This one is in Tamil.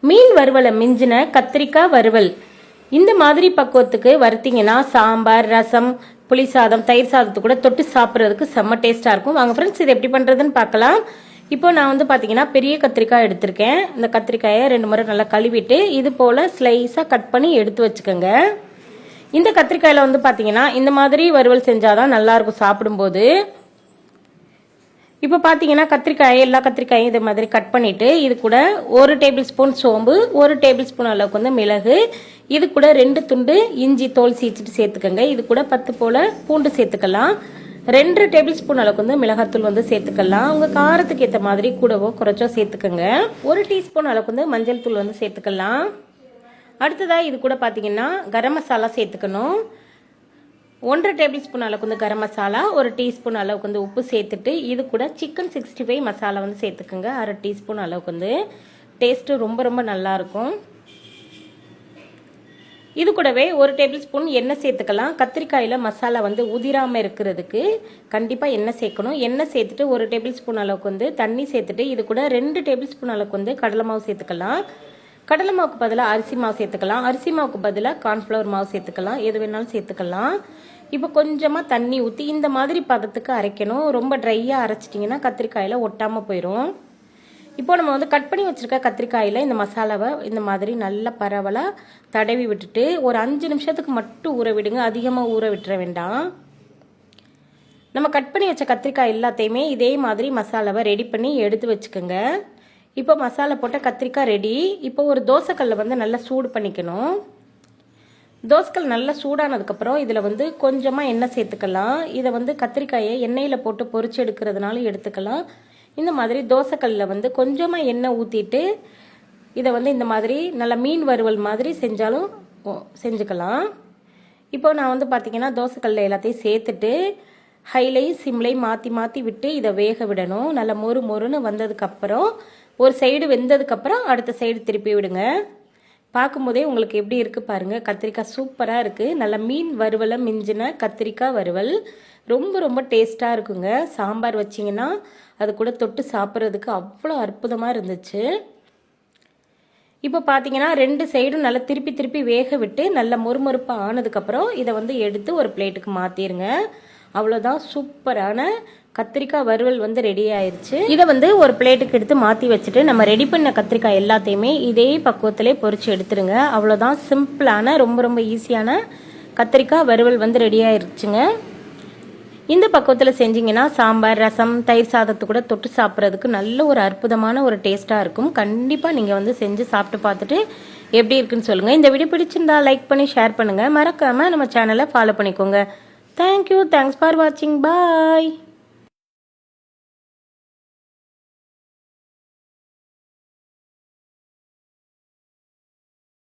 மீன் வறுவலை மிஞ்சின கத்திரிக்காய் வறுவல். இந்த மாதிரி பக்குவத்துக்கு வறுத்தீங்கன்னா சாம்பார், ரசம், புளி சாதம், தயிர் சாதத்து கூட தொட்டு சாப்பிட்றதுக்கு செம்ம டேஸ்ட்டாக இருக்கும். வாங்க ஃப்ரெண்ட்ஸ், இது எப்படி பண்ணுறதுன்னு பார்க்கலாம். இப்போ நான் வந்து பார்த்தீங்கன்னா பெரிய கத்திரிக்காய் எடுத்திருக்கேன். இந்த கத்திரிக்காயை 2 முறை நல்லா கழுவிட்டு இது போல் ஸ்லைஸாக கட் பண்ணி எடுத்து வச்சுக்கோங்க. இந்த கத்திரிக்காயில் வந்து பார்த்தீங்கன்னா இந்த மாதிரி வறுவல் செஞ்சாதான் நல்லாயிருக்கும் சாப்பிடும்போது. இப்போ பார்த்தீங்கன்னா எல்லா கத்திரிக்காயும் இது மாதிரி கட் பண்ணிவிட்டு இது கூட 1 டேபிள் ஸ்பூன் சோம்பு, 1 டேபிள் ஸ்பூன் அளவுக்கு வந்து மிளகு, இது கூட 2 துண்டு இஞ்சி தோல் சீச்சிட்டு சேர்த்துக்கோங்க. இது கூட 10 போல் பூண்டு சேர்த்துக்கலாம். 2 டேபிள் ஸ்பூன் அளவுக்கு வந்து மிளகாத்தூள் வந்து சேர்த்துக்கலாம். உங்கள் காரத்துக்கு ஏற்ற மாதிரி கூடவோ குறைச்சோ சேர்த்துக்கோங்க. 1 டீஸ்பூன் அளவுக்கு வந்து மஞ்சள் தூள் வந்து சேர்த்துக்கலாம். அடுத்ததாக இது கூட பார்த்தீங்கன்னா கரம் மசாலா சேர்த்துக்கணும். 1 டேபிள் ஸ்பூன் அளவுக்கு வந்து கரம் மசாலா, 1 டீஸ்பூன் அளவுக்கு வந்து உப்பு சேர்த்துட்டு இது கூட சிக்கன் 65 மசாலா வந்து சேர்த்துக்குங்க. 1/2 டீஸ்பூன் அளவுக்கு வந்து டேஸ்ட்டு ரொம்ப நல்லாயிருக்கும். இது கூடவே 1 டேபிள் ஸ்பூன் எண்ணெய் சேர்த்துக்கலாம். கத்திரிக்காயில் மசாலா வந்து உதிராமல் இருக்கிறதுக்கு கண்டிப்பாக எண்ணெய் சேர்க்கணும். எண்ணெய் சேர்த்துட்டு 1 டேபிள் ஸ்பூன் அளவுக்கு வந்து தண்ணி சேர்த்துட்டு இது கூட 2 டேபிள் ஸ்பூன் அளவுக்கு வந்து கடலை மாவு சேர்த்துக்கலாம். கடலை மாவுக்கு பதிலாக அரிசி மாவு சேர்த்துக்கலாம். அரிசி மாவுக்கு பதிலாக கார்ன்ஃப்ளவர் மாவு சேர்த்துக்கலாம். எது வேணாலும் சேர்த்துக்கலாம். இப்போ கொஞ்சமாக தண்ணி ஊற்றி இந்த மாதிரி பதத்துக்கு அரைக்கணும். ரொம்ப ட்ரையாக அரைச்சிட்டிங்கன்னா கத்திரிக்காயில் ஒட்டாமல் போயிடும். இப்போ நம்ம வந்து கட் பண்ணி வச்சுருக்க கத்திரிக்காயில் இந்த மசாலாவை இந்த மாதிரி நல்லா பரவலாக தடவி விட்டுட்டு ஒரு 5 நிமிஷத்துக்கு மட்டும் ஊற விடுங்க. அதிகமாக ஊற விட்டுற வேண்டாம். நம்ம கட் பண்ணி வச்ச கத்திரிக்காய் எல்லாத்தையுமே இதே மாதிரி மசாலாவை ரெடி பண்ணி எடுத்து வச்சுக்கோங்க. இப்போ மசாலா போட்ட கத்திரிக்காய் ரெடி. இப்போ ஒரு தோசைக்கல்லை வந்து நல்லா சூடு பண்ணிக்கணும். தோசைக்கல் நல்லா சூடானதுக்கப்புறம் இதில் வந்து கொஞ்சமாக எண்ணெய் சேர்த்துக்கலாம். இதை வந்து கத்திரிக்காயை எண்ணெயில் போட்டு பொரிச்சு எடுக்கிறதுனால எடுத்துக்கலாம். இந்த மாதிரி தோசைக்கல்லில் வந்து கொஞ்சமாக எண்ணெய் ஊற்றிட்டு இதை வந்து இந்த மாதிரி நல்லா மீன் வறுவல் மாதிரி செஞ்சாலும் செஞ்சுக்கலாம். இப்போ நான் வந்து பார்த்தீங்கன்னா தோசைக்கல்லில் எல்லாத்தையும் சேர்த்துட்டு ஹைலையும் சிம்லையும் மாற்றி விட்டு இதை வேக விடணும். நல்லா மொறுன்னு வந்ததுக்கப்புறம் ஒரு சைடு வெந்ததுக்கப்புறம் அடுத்த சைடு திருப்பி விடுங்க. பார்க்கும்போதே உங்களுக்கு எப்படி இருக்குது பாருங்கள். கத்திரிக்காய் சூப்பராக இருக்குது. நல்லா மீன் வறுவலை மிஞ்சின கத்திரிக்காய் வறுவல் ரொம்ப டேஸ்ட்டாக இருக்குங்க. சாம்பார் வச்சிங்கன்னா அது கூட தொட்டு சாப்பிட்றதுக்கு அவ்வளோ அற்புதமாக இருந்துச்சு. இப்போ பார்த்தீங்கன்னா 2 சைடும் நல்லா திருப்பி வேக விட்டு நல்லா மொறுமொறுப்பாக ஆனதுக்கப்புறம் இதை வந்து எடுத்து ஒரு பிளேட்டுக்கு மாற்றிடுங்க. அவ்வளோதான், சூப்பரான கத்திரிக்காய் வறுவல் வந்து ரெடி ஆயிடுச்சு. இதை வந்து ஒரு பிளேட்டுக்கு எடுத்து மாற்றி வச்சுட்டு நம்ம ரெடி பண்ண கத்திரிக்காய் எல்லாத்தையுமே இதே பக்குவத்திலே பொரிச்சு எடுத்துருங்க. அவ்வளோதான், சிம்பிளான ரொம்ப ஈஸியான கத்திரிக்காய் வறுவல் வந்து ரெடி ஆயிடுச்சுங்க. இந்த பக்குவத்தில் செஞ்சிங்கன்னா சாம்பார், ரசம், தயிர் சாதத்து கூட தொட்டு சாப்பிட்றதுக்கு நல்ல ஒரு அற்புதமான ஒரு டேஸ்ட்டாக இருக்கும். கண்டிப்பாக நீங்கள் வந்து செஞ்சு சாப்பிட்டு பார்த்துட்டு எப்படி இருக்குன்னு சொல்லுங்கள். இந்த வீடியோ பிடிச்சிருந்தா லைக் பண்ணி ஷேர் பண்ணுங்கள். மறக்காமல் நம்ம சேனலை ஃபாலோ பண்ணிக்கோங்க. தேங்க்யூ. தேங்க்ஸ் ஃபார் வாட்சிங். பாய்.